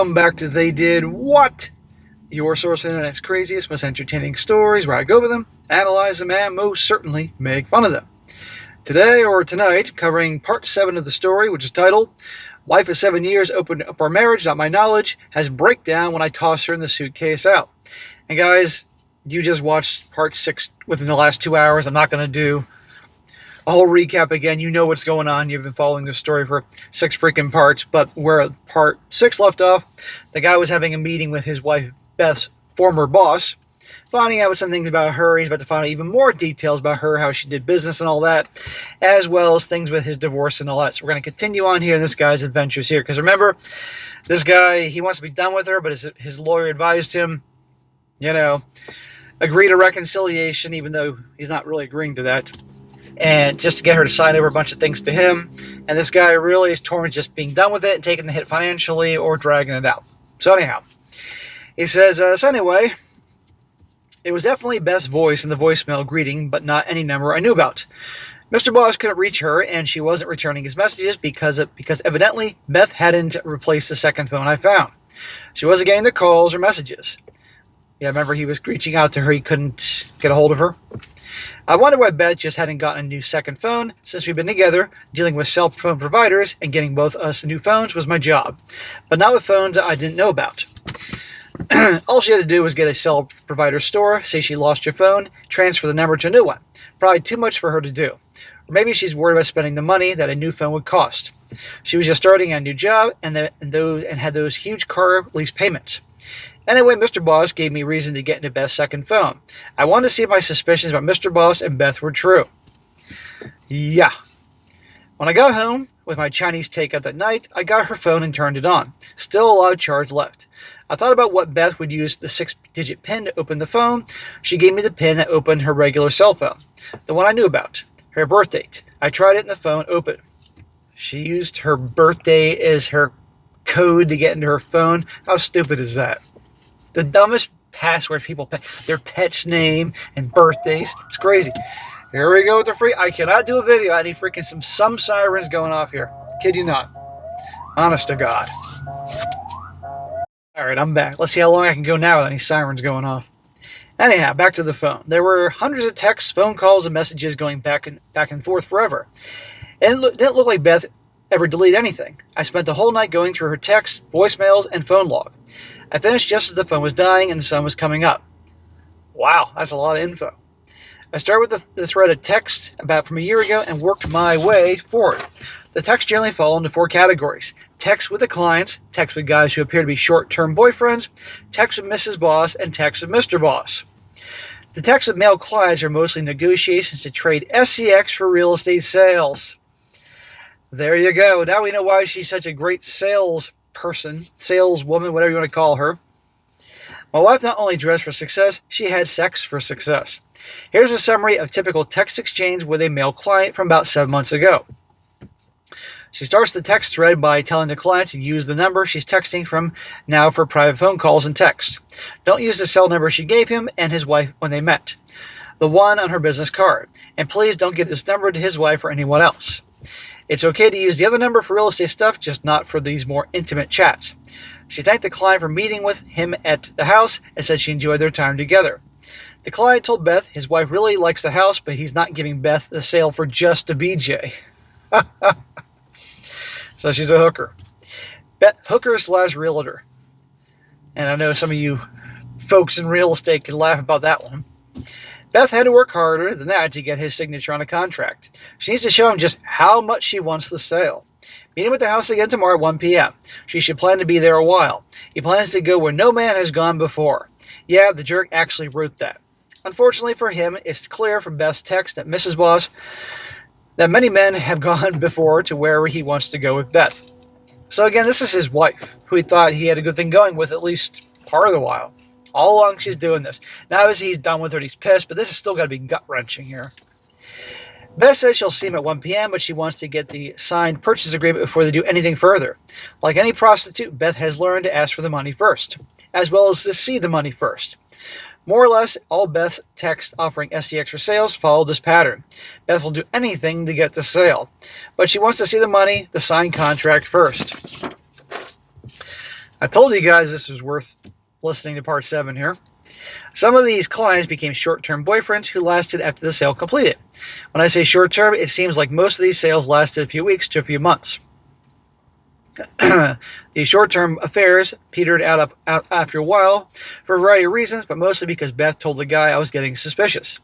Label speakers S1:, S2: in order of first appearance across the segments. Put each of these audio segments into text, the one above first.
S1: welcome back to They Did What? Your source of the internet's craziest, most entertaining stories, where I go over them, analyze them, and most certainly make fun of them. Today, or tonight, covering part 7 of the story, which is titled, Wife of 7 years opened up our marriage, not my knowledge, has breakdown when I toss her in the suitcase out. And guys, you just watched part 6 within the last 2 hours. I'm not going to do a whole recap again. You know what's going on. You've been following this story for 6 freaking parts. But where part 6 left off, the guy was having a meeting with his wife, Beth's former boss, finding out some things about her. He's about to find out even more details about her, how she did business and all that, as well as things with his divorce and all that. So we're going to continue on here in this guy's adventures here. Because remember, this guy, he wants to be done with her, but his lawyer advised him, agree to reconciliation, even though he's not really agreeing to that. And just to get her to sign over a bunch of things to him. And this guy really is torn with just being done with it and taking the hit financially or dragging it out. So anyhow, he says, it was definitely Beth's voice in the voicemail greeting, but not any number I knew about. Mr. Boss couldn't reach her, and she wasn't returning his messages because evidently Beth hadn't replaced the second phone I found. She wasn't getting the calls or messages. Yeah, remember he was reaching out to her, he couldn't get a hold of her. I wonder why Beth just hadn't gotten a new second phone. Since we've been together, dealing with cell phone providers and getting both us new phones was my job, but not with phones I didn't know about. All she had to do was get a cell provider store, say she lost your phone, transfer the number to a new one. Probably too much for her to do. Or maybe she's worried about spending the money that a new phone would cost. She was just starting a new job and had those huge car lease payments. Anyway, Mr. Boss gave me reason to get into Beth's second phone. I wanted to see if my suspicions about Mr. Boss and Beth were true. Yeah. When I got home with my Chinese takeout that night, I got her phone and turned it on. Still a lot of charge left. I thought about what Beth would use the 6-digit PIN to open the phone. She gave me the PIN that opened her regular cell phone, the one I knew about, her birth date. I tried it and the phone opened. She used her birthday as her code to get into her phone. How stupid is that? The dumbest password people pay, their pet's name and birthdays. It's crazy. Here we go with the free. I cannot do a video. I need freaking some sirens going off here. Kid you not. Honest to God. Alright, I'm back. Let's see how long I can go now without any sirens going off. Anyhow, back to the phone. There were hundreds of texts, phone calls, and messages going back and forth forever. And it didn't look like Beth ever deleted anything. I spent the whole night going through her texts, voicemails, and phone log. I finished just as the phone was dying and the sun was coming up. Wow, that's a lot of info. I started with the thread of text about from a year ago and worked my way forward. The texts generally fall into 4 categories. Texts with the clients, texts with guys who appear to be short-term boyfriends, texts with Mrs. Boss, and texts with Mr. Boss. The texts with male clients are mostly negotiations to trade SCX for real estate sales. There you go. Now we know why she's such a great salesperson, saleswoman, whatever you want to call her. My wife not only dressed for success, she had sex for success. Here's a summary of typical text exchange with a male client from about 7 months ago. She starts the text thread by telling the client to use the number she's texting from now for private phone calls and texts. Don't use the cell number she gave him and his wife when they met, the one on her business card. And please don't give this number to his wife or anyone else. It's okay to use the other number for real estate stuff, just not for these more intimate chats. She thanked the client for meeting with him at the house and said she enjoyed their time together. The client told Beth his wife really likes the house, but he's not giving Beth the sale for just a BJ. So she's a hooker. Hooker/realtor. And I know some of you folks in real estate can laugh about that one. Beth had to work harder than that to get his signature on a contract. She needs to show him just how much she wants the sale. Meet him at the house again tomorrow at 1 p.m. She should plan to be there a while. He plans to go where no man has gone before. Yeah, the jerk actually wrote that. Unfortunately for him, it's clear from Beth's text that Mrs. Boss that many men have gone before to wherever he wants to go with Beth. So again, this is his wife, who he thought he had a good thing going with at least part of the while. All along she's doing this. Now as he's done with her, he's pissed, but this is still got to be gut-wrenching here. Beth says she'll see him at 1 p.m., but she wants to get the signed purchase agreement before they do anything further. Like any prostitute, Beth has learned to ask for the money first, as well as to see the money first. More or less, all Beth's texts offering SCX for sales follow this pattern. Beth will do anything to get the sale, but she wants to see the money, the signed contract first. I told you guys this was worth listening to part 7 here. Some of these clients became short-term boyfriends who lasted after the sale completed. When I say short-term, it seems like most of these sales lasted a few weeks to a few months. These short-term affairs petered out after a while for a variety of reasons, but mostly because Beth told the guy I was getting suspicious.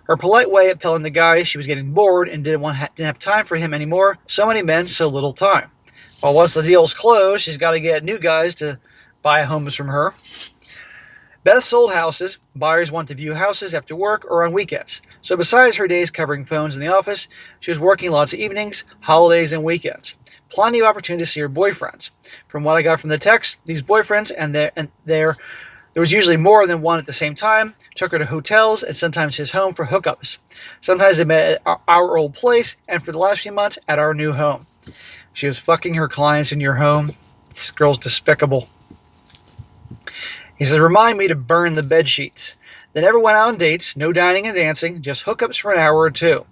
S1: Her polite way of telling the guy she was getting bored and didn't have time for him anymore. So many men, so little time. Well, once the deal's closed, she's got to get new guys to buy homes from her. Beth sold houses. Buyers want to view houses after work or on weekends. So besides her days covering phones in the office, she was working lots of evenings, holidays, and weekends. Plenty of opportunity to see her boyfriends. From what I got from the text, these boyfriends there was usually more than one at the same time, took her to hotels and sometimes his home for hookups. Sometimes they met at our old place, and for the last few months at our new home. She was fucking her clients in your home. This girl's despicable. He says, remind me to burn the bed sheets. They never went out on dates, no dining and dancing, just hookups for an hour or two.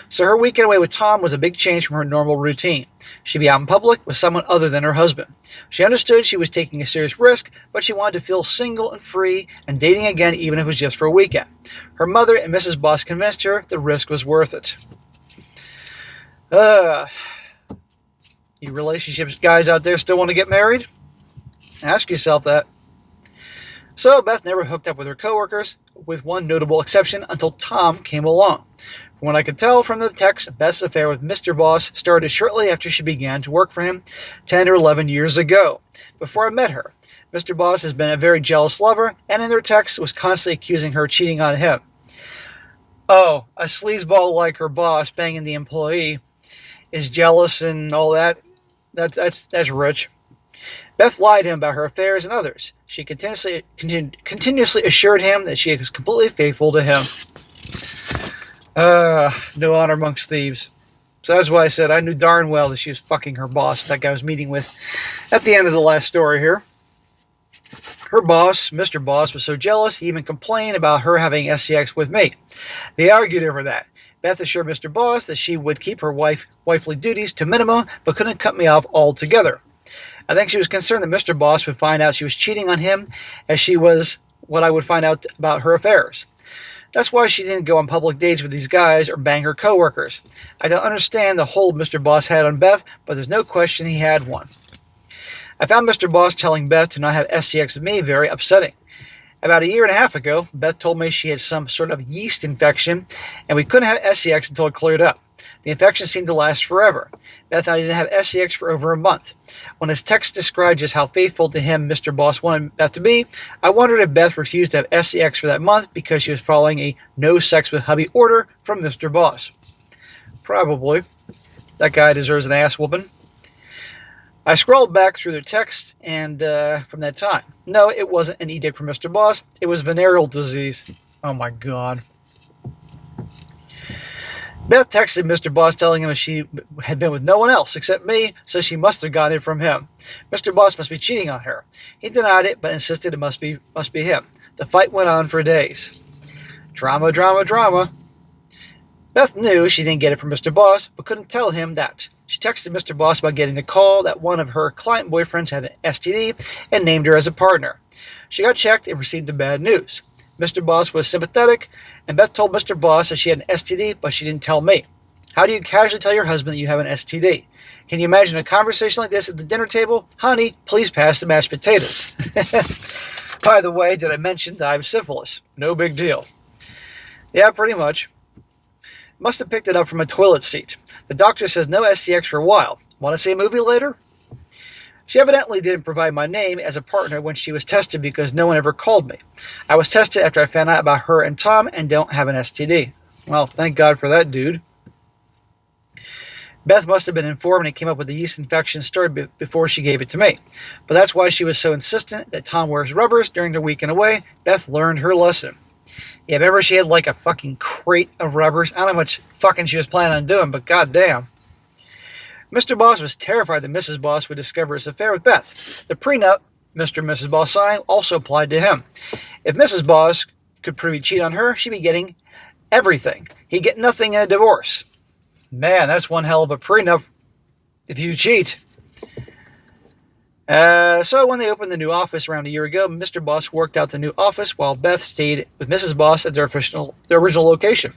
S1: So her weekend away with Tom was a big change from her normal routine. She'd be out in public with someone other than her husband. She understood she was taking a serious risk, but she wanted to feel single and free and dating again even if it was just for a weekend. Her mother and Mrs. Boss convinced her the risk was worth it. You relationships guys out there still want to get married? Ask yourself that. So Beth never hooked up with her coworkers, with one notable exception, until Tom came along. From what I could tell from the text, Beth's affair with Mr. Boss started shortly after she began to work for him 10 or 11 years ago, before I met her. Mr. Boss has been a very jealous lover, and in their text was constantly accusing her of cheating on him. Oh, a sleazeball like her boss banging the employee is jealous and all that. That's rich. Beth lied to him about her affairs and others. She continuously assured him that she was completely faithful to him. No honor amongst thieves. So that's why I said I knew darn well that she was fucking her boss that guy was meeting with at the end of the last story here. Her boss, Mr. Boss, was so jealous he even complained about her having SCX with me. They argued over that. Beth assured Mr. Boss that she would keep her wifely duties to minimum, but couldn't cut me off altogether. I think she was concerned that Mr. Boss would find out she was cheating on him as she was what I would find out about her affairs. That's why she didn't go on public dates with these guys or bang her coworkers. I don't understand the hold Mr. Boss had on Beth, but there's no question he had one. I found Mr. Boss telling Beth to not have SCX with me very upsetting. About a year and a half ago, Beth told me she had some sort of yeast infection, and we couldn't have SCX until it cleared up. The infection seemed to last forever. Beth and I didn't have SCX for over a month. When his text described just how faithful to him Mr. Boss wanted Beth to be, I wondered if Beth refused to have SCX for that month because she was following a no sex with hubby order from Mr. Boss. Probably. That guy deserves an ass whooping. I scrolled back through the text and from that time. No, it wasn't an edict from Mr. Boss. It was venereal disease. Oh my God. Beth texted Mr. Boss telling him she had been with no one else except me, so she must have gotten it from him. Mr. Boss must be cheating on her. He denied it, but insisted it must be him. The fight went on for days. Drama, drama, drama. Beth knew she didn't get it from Mr. Boss, but couldn't tell him that. She texted Mr. Boss about getting the call that one of her client boyfriends had an STD and named her as a partner. She got checked and received the bad news. Mr. Boss was sympathetic, and Beth told Mr. Boss that she had an STD, but she didn't tell me. How do you casually tell your husband that you have an STD? Can you imagine a conversation like this at the dinner table? Honey, please pass the mashed potatoes. By the way, did I mention that I have syphilis? No big deal. Yeah, pretty much. Must have picked it up from a toilet seat. The doctor says no SCX for a while. Want to see a movie later? She evidently didn't provide my name as a partner when she was tested because no one ever called me. I was tested after I found out about her and Tom and don't have an STD. Well, thank God for that, dude. Beth must have been informed and came up with the yeast infection story before she gave it to me. But that's why she was so insistent that Tom wears rubbers during their weekend away. Beth learned her lesson. Yeah, remember she had like a fucking crate of rubbers? I don't know how much fucking she was planning on doing, but goddamn. Mr. Boss was terrified that Mrs. Boss would discover his affair with Beth. The prenup Mr. and Mrs. Boss signed also applied to him. If Mrs. Boss could prove he cheated on her, she'd be getting everything. He'd get nothing in a divorce. Man, that's one hell of a prenup if you cheat. So when they opened the new office around a year ago, Mr. Boss worked out the new office while Beth stayed with Mrs. Boss at their original location.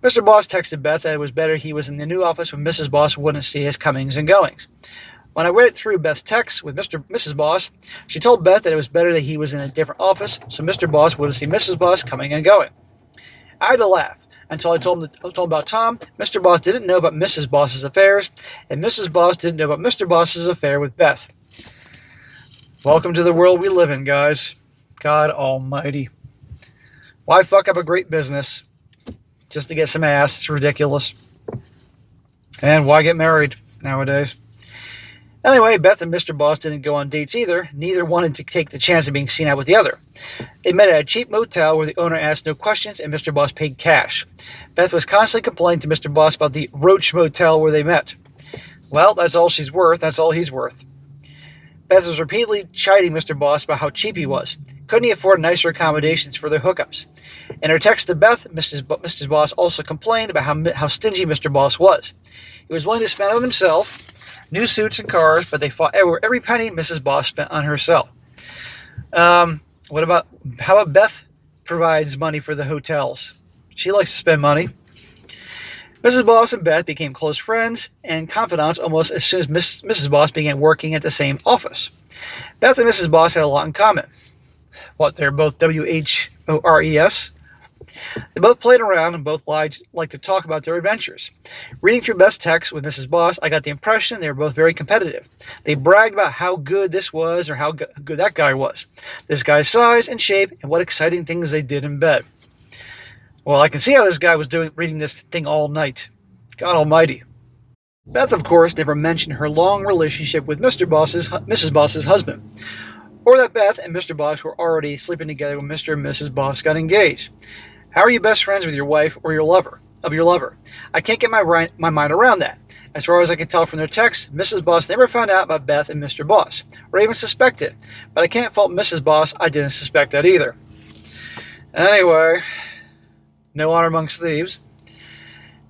S1: Mr. Boss texted Beth that it was better he was in the new office when Mrs. Boss wouldn't see his comings and goings. When I read through Beth's text with Mrs. Boss, she told Beth that it was better that he was in a different office so Mr. Boss wouldn't see Mrs. Boss coming and going. I had to laugh until I told him about Tom. Mr. Boss didn't know about Mrs. Boss's affairs, and Mrs. Boss didn't know about Mr. Boss's affair with Beth. Welcome to the world we live in, guys. God almighty. Why fuck up a great business just to get some ass? It's ridiculous. And why get married nowadays? Anyway, Beth and Mr. Boss didn't go on dates either. Neither wanted to take the chance of being seen out with the other. They met at a cheap motel where the owner asked no questions and Mr. Boss paid cash. Beth was constantly complaining to Mr. Boss about the Roach Motel where they met. Well, that's all she's worth. That's all he's worth. Beth was repeatedly chiding Mr. Boss about how cheap he was. Couldn't he afford nicer accommodations for their hookups? In her text to Beth, Mrs. Boss also complained about how stingy Mr. Boss was. He was willing to spend on himself, new suits and cars, but they fought every penny Mrs. Boss spent on herself. How about Beth provides money for the hotels? She likes to spend money. Mrs. Boss and Beth became close friends and confidants almost as soon as Mrs. Boss began working at the same office. Beth and Mrs. Boss had a lot in common. They're both WHORES. They both played around and both liked to talk about their adventures. Reading through Beth's text with Mrs. Boss, I got the impression they were both very competitive. They bragged about how good this was or how good that guy was, this guy's size and shape, and what exciting things they did in bed. Well, I can see how this guy was reading this thing all night. God almighty. Beth, of course, never mentioned her long relationship with Mrs. Boss's husband, or that Beth and Mr. Boss were already sleeping together when Mr. and Mrs. Boss got engaged. How are you best friends with your wife or your lover? I can't get my mind around that. As far as I can tell from their texts, Mrs. Boss never found out about Beth and Mr. Boss, or even suspected. But I can't fault Mrs. Boss. I didn't suspect that either. Anyway, no honor amongst thieves.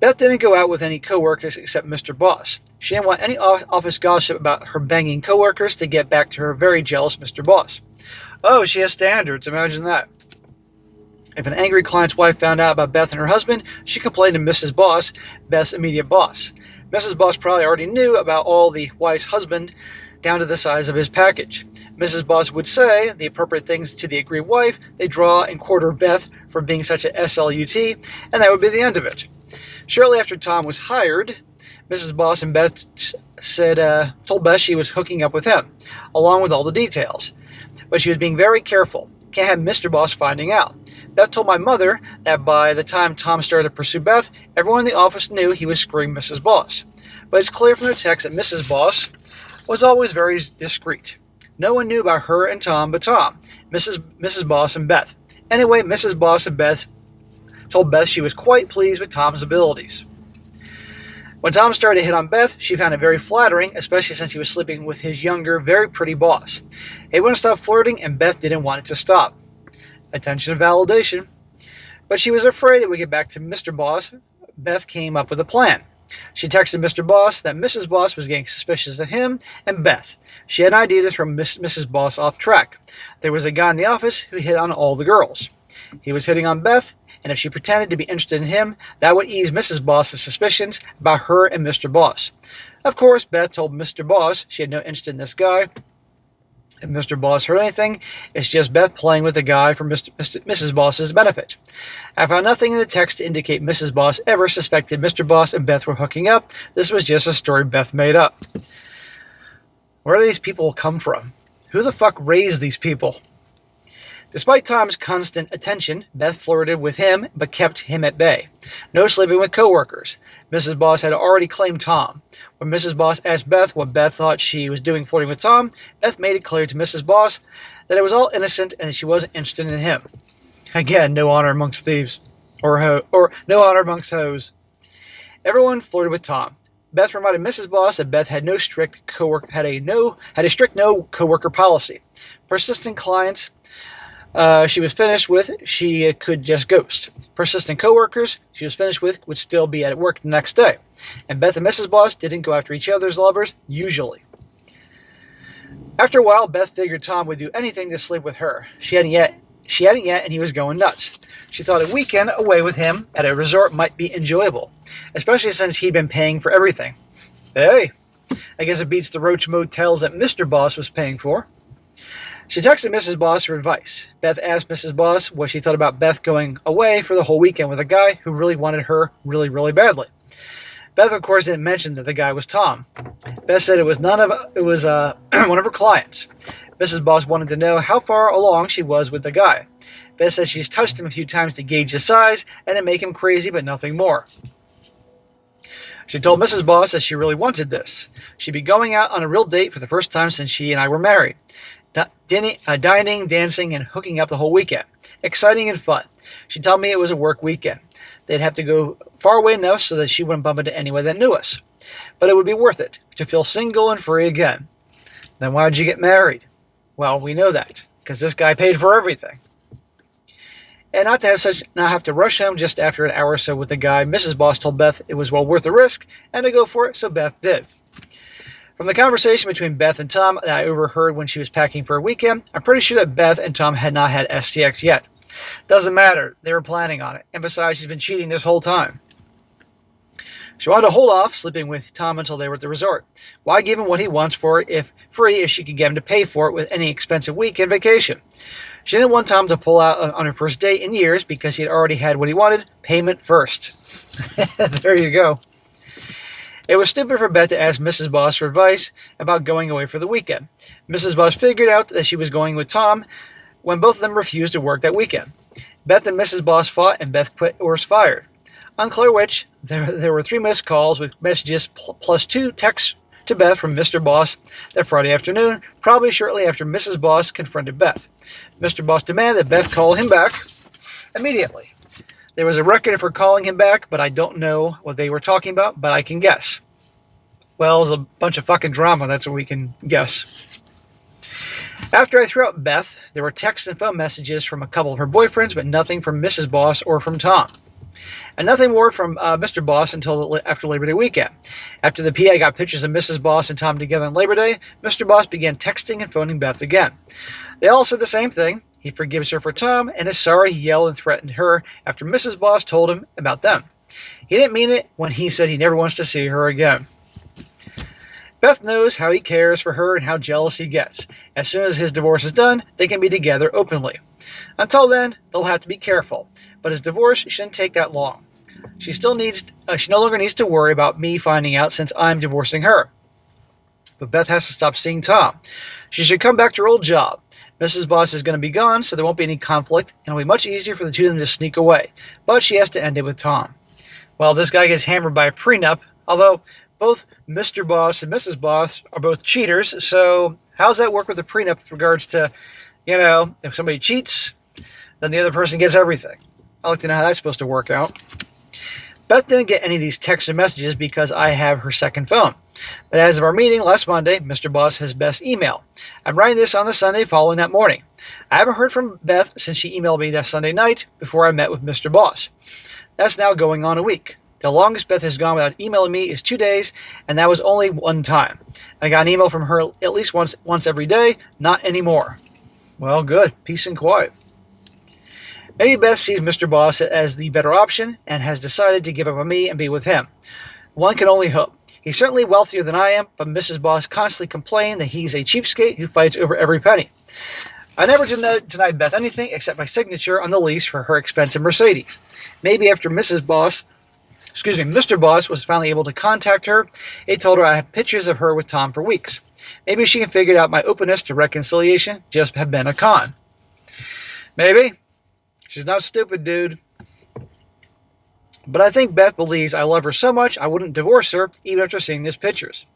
S1: Beth didn't go out with any coworkers except Mr. Boss. She didn't want any office gossip about her banging coworkers to get back to her very jealous Mr. Boss. Oh, she has standards. Imagine that. If an angry client's wife found out about Beth and her husband, she complained to Mrs. Boss, Beth's immediate boss. Mrs. Boss probably already knew about all the wife's husband down to the size of his package. Mrs. Boss would say the appropriate things to the aggrieved wife. They draw and quarter Beth for being such a SLUT, and that would be the end of it. Shortly after Tom was hired, Mrs. Boss and Beth told Beth she was hooking up with him, along with all the details. But she was being very careful. Can't have Mr. Boss finding out. Beth told my mother that by the time Tom started to pursue Beth, everyone in the office knew he was screwing Mrs. Boss. But it's clear from the text that Mrs. Boss was always very discreet. No one knew about her and Tom but Tom, Mrs. Boss, and Beth. Anyway, Mrs. Boss and Beth told Beth she was quite pleased with Tom's abilities. When Tom started to hit on Beth, she found it very flattering, especially since he was sleeping with his younger, very pretty boss. He wouldn't stop flirting, and Beth didn't want it to stop. Attention and validation. But she was afraid it would get back to Mr. Boss. Beth came up with a plan. She texted Mr. Boss that Mrs. Boss was getting suspicious of him and Beth. She had an idea to throw Mrs. Boss off track. There was a guy in the office who hit on all the girls. He was hitting on Beth, and if she pretended to be interested in him, that would ease Mrs. Boss's suspicions about her and Mr. Boss. Of course, Beth told Mr. Boss she had no interest in this guy. If Mr. Boss heard anything, it's just Beth playing with the guy for Mrs. Boss's benefit. I found nothing in the text to indicate Mrs. Boss ever suspected Mr. Boss and Beth were hooking up. This was just a story Beth made up. Where do these people come from? Who the fuck raised these people? Despite Tom's constant attention, Beth flirted with him but kept him at bay. No sleeping with coworkers. Mrs. Boss had already claimed Tom. When Mrs. Boss asked Beth what Beth thought she was doing flirting with Tom, Beth made it clear to Mrs. Boss that it was all innocent and she wasn't interested in him. Again, no honor amongst thieves. Or no honor amongst hoes. Everyone flirted with Tom. Beth reminded Mrs. Boss that Beth had a strict no coworker policy. Persistent clients she was finished with, she could just ghost. Persistent coworkers she was finished with would still be at work the next day. And Beth and Mrs. Boss didn't go after each other's lovers, usually. After a while, Beth figured Tom would do anything to sleep with her. She hadn't yet, and he was going nuts. She thought a weekend away with him at a resort might be enjoyable, especially since he'd been paying for everything. Hey, I guess it beats the roach motels that Mr. Boss was paying for. She texted Mrs. Boss for advice. Beth asked Mrs. Boss what she thought about Beth going away for the whole weekend with a guy who really wanted her really, really badly. Beth, of course, didn't mention that the guy was Tom. Beth said it was one of her clients. Mrs. Boss wanted to know how far along she was with the guy. Beth said she's touched him a few times to gauge his size and to make him crazy, but nothing more. She told Mrs. Boss that she really wanted this. She'd be going out on a real date for the first time since she and I were married. Dining, dancing, and hooking up the whole weekend. Exciting and fun. She told me it was a work weekend. They'd have to go far away enough so that she wouldn't bump into anyone that knew us. But it would be worth it to feel single and free again. Then why'd you get married? Well, we know that, because this guy paid for everything. And not have to rush home just after an hour or so with the guy, Mrs. Boss told Beth it was well worth the risk and to go for it, so Beth did. From the conversation between Beth and Tom that I overheard when she was packing for a weekend, I'm pretty sure that Beth and Tom had not had STX yet. Doesn't matter, they were planning on it, and besides, she's been cheating this whole time. She wanted to hold off sleeping with Tom until they were at the resort. Why give him what he wants for it if she could get him to pay for it with any expensive weekend vacation? She didn't want Tom to pull out on her first date in years because he had already had what he wanted, payment first. There you go. It was stupid for Beth to ask Mrs. Boss for advice about going away for the weekend. Mrs. Boss figured out that she was going with Tom when both of them refused to work that weekend. Beth and Mrs. Boss fought, and Beth quit or was fired. Unclear which, there were 3 missed calls with messages plus 2 texts to Beth from Mr. Boss that Friday afternoon, probably shortly after Mrs. Boss confronted Beth. Mr. Boss demanded that Beth call him back immediately. There was a record of her calling him back, but I don't know what they were talking about, but I can guess. Well, it was a bunch of fucking drama, that's what we can guess. After I threw out Beth, there were texts and phone messages from a couple of her boyfriends, but nothing from Mrs. Boss or from Tom. And nothing more from Mr. Boss until after Labor Day weekend. After the PA got pictures of Mrs. Boss and Tom together on Labor Day, Mr. Boss began texting and phoning Beth again. They all said the same thing. He forgives her for Tom and is sorry he yelled and threatened her after Mrs. Boss told him about them. He didn't mean it when he said he never wants to see her again. Beth knows how he cares for her and how jealous he gets. As soon as his divorce is done, they can be together openly. Until then, they'll have to be careful. But his divorce shouldn't take that long. She no longer needs to worry about me finding out since I'm divorcing her. But Beth has to stop seeing Tom. She should come back to her old job. Mrs. Boss is going to be gone, so there won't be any conflict, and it'll be much easier for the two of them to sneak away. But she has to end it with Tom. Well, this guy gets hammered by a prenup, although both Mr. Boss and Mrs. Boss are both cheaters, so how does that work with a prenup with regards to, if somebody cheats, then the other person gets everything? I'd like to know how that's supposed to work out. Beth didn't get any of these texts or messages because I have her second phone. But as of our meeting last Monday, Mr. Boss has Beth's email. I'm writing this on the Sunday following that morning. I haven't heard from Beth since she emailed me that Sunday night before I met with Mr. Boss. That's now going on a week. The longest Beth has gone without emailing me is 2 days, and that was only one time. I got an email from her at least once every day, not anymore. Well, good. Peace and quiet. Maybe Beth sees Mr. Boss as the better option and has decided to give up on me and be with him. One can only hope. He's certainly wealthier than I am, but Mrs. Boss constantly complained that he's a cheapskate who fights over every penny. I never denied Beth anything except my signature on the lease for her expensive Mercedes. Maybe after Mr. Boss was finally able to contact her, it told her I had pictures of her with Tom for weeks. Maybe she figured out my openness to reconciliation just had been a con. Maybe. She's not stupid, dude. But I think Beth believes I love her so much I wouldn't divorce her even after seeing these pictures.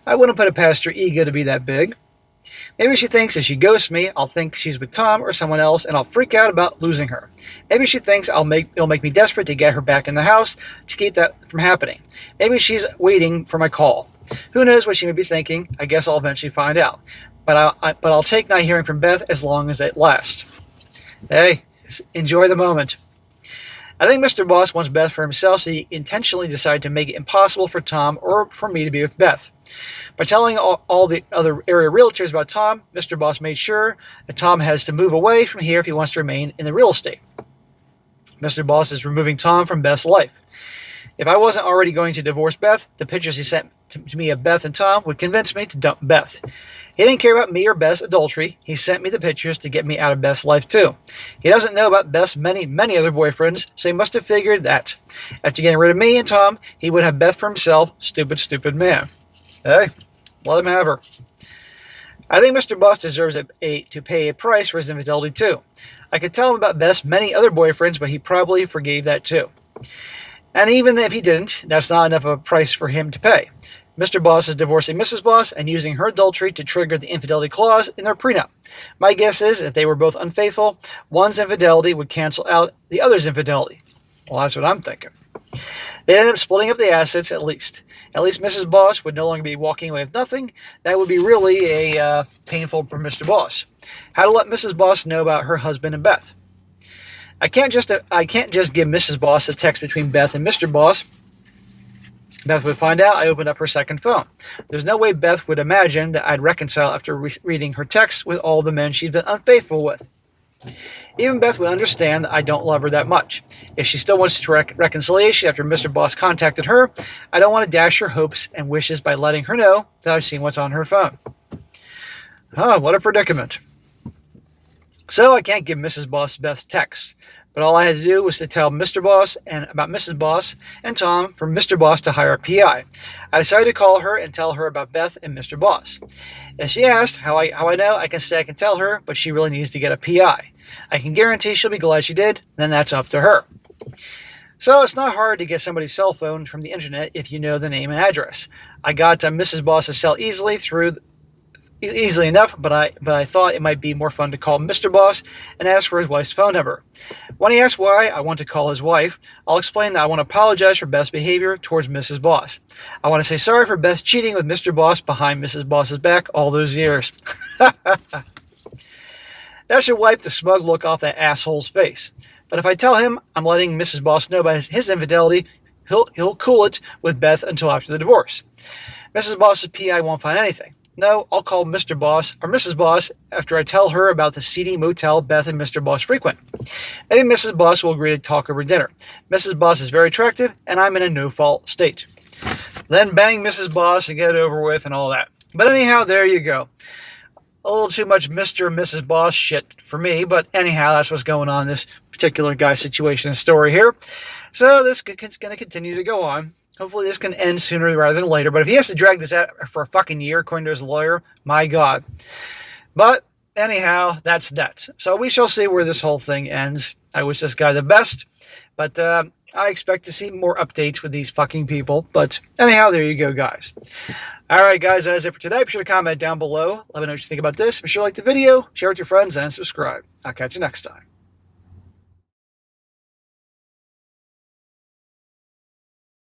S1: I wouldn't put it past her ego to be that big. Maybe she thinks if she ghosts me, I'll think she's with Tom or someone else and I'll freak out about losing her. Maybe she thinks it'll make me desperate to get her back in the house to keep that from happening. Maybe she's waiting for my call. Who knows what she may be thinking? I guess I'll eventually find out. But I'll take not hearing from Beth as long as it lasts. Hey, enjoy the moment. I think Mr. Boss wants Beth for himself, so he intentionally decided to make it impossible for Tom or for me to be with Beth. By telling all the other area realtors about Tom, Mr. Boss made sure that Tom has to move away from here if he wants to remain in the real estate. Mr. Boss is removing Tom from Beth's life. If I wasn't already going to divorce Beth, the pictures he sent to me of Beth and Tom would convince me to dump Beth. He didn't care about me or Beth's adultery. He sent me the pictures to get me out of Beth's life too. He doesn't know about Beth's many, many other boyfriends, so he must have figured that after getting rid of me and Tom, he would have Beth for himself. Stupid, stupid man. Hey, let him have her. I think Mr. Boss deserves to pay a price for his infidelity too. I could tell him about Beth's many other boyfriends, but he probably forgave that too. And even if he didn't, that's not enough of a price for him to pay. Mr. Boss is divorcing Mrs. Boss and using her adultery to trigger the infidelity clause in their prenup. My guess is if they were both unfaithful, one's infidelity would cancel out the other's infidelity. Well, that's what I'm thinking. They'd end up splitting up the assets at least. At least Mrs. Boss would no longer be walking away with nothing. That would be really painful for Mr. Boss. How to let Mrs. Boss know about her husband and Beth. I can't just give Mrs. Boss a text between Beth and Mr. Boss. Beth would find out I opened up her second phone. There's no way Beth would imagine that I'd reconcile after reading her texts with all the men she's been unfaithful with. Even Beth would understand that I don't love her that much. If she still wants to reconciliation after Mr. Boss contacted her, I don't want to dash her hopes and wishes by letting her know that I've seen what's on her phone. Oh, what a predicament. So I can't give Mrs. Boss Beth's texts, but all I had to do was to tell Mr. Boss and about Mrs. Boss and Tom for Mr. Boss to hire a PI. I decided to call her and tell her about Beth and Mr. Boss. If she asked how I know, I can say I can tell her, but she really needs to get a PI. I can guarantee she'll be glad she did, then that's up to her. So it's not hard to get somebody's cell phone from the internet if you know the name and address. I got Mrs. Boss's cell easily enough, but I thought it might be more fun to call Mr. Boss and ask for his wife's phone number. When he asks why I want to call his wife, I'll explain that I want to apologize for Beth's behavior towards Mrs. Boss. I want to say sorry for Beth cheating with Mr. Boss behind Mrs. Boss's back all those years. That should wipe the smug look off that asshole's face. But if I tell him I'm letting Mrs. Boss know about his infidelity, he'll cool it with Beth until after the divorce. Mrs. Boss's PI won't find anything. No, I'll call Mr. Boss or Mrs. Boss after I tell her about the seedy motel Beth and Mr. Boss frequent. Maybe Mrs. Boss will agree to talk over dinner. Mrs. Boss is very attractive, and I'm in a no-fault state. Then bang Mrs. Boss and get it over with and all that. But anyhow, there you go. A little too much Mr. and Mrs. Boss shit for me, but anyhow, that's what's going on in this particular guy's situation and story here. So this is going to continue to go on. Hopefully this can end sooner rather than later, but if he has to drag this out for a fucking year, according to his lawyer, my God. But anyhow, that's that. So we shall see where this whole thing ends. I wish this guy the best, but I expect to see more updates with these fucking people. But anyhow, there you go, guys. All right, guys, that is it for today. Be sure to comment down below. Let me know what you think about this. Be sure to like the video, share it with your friends, and subscribe. I'll catch you next time.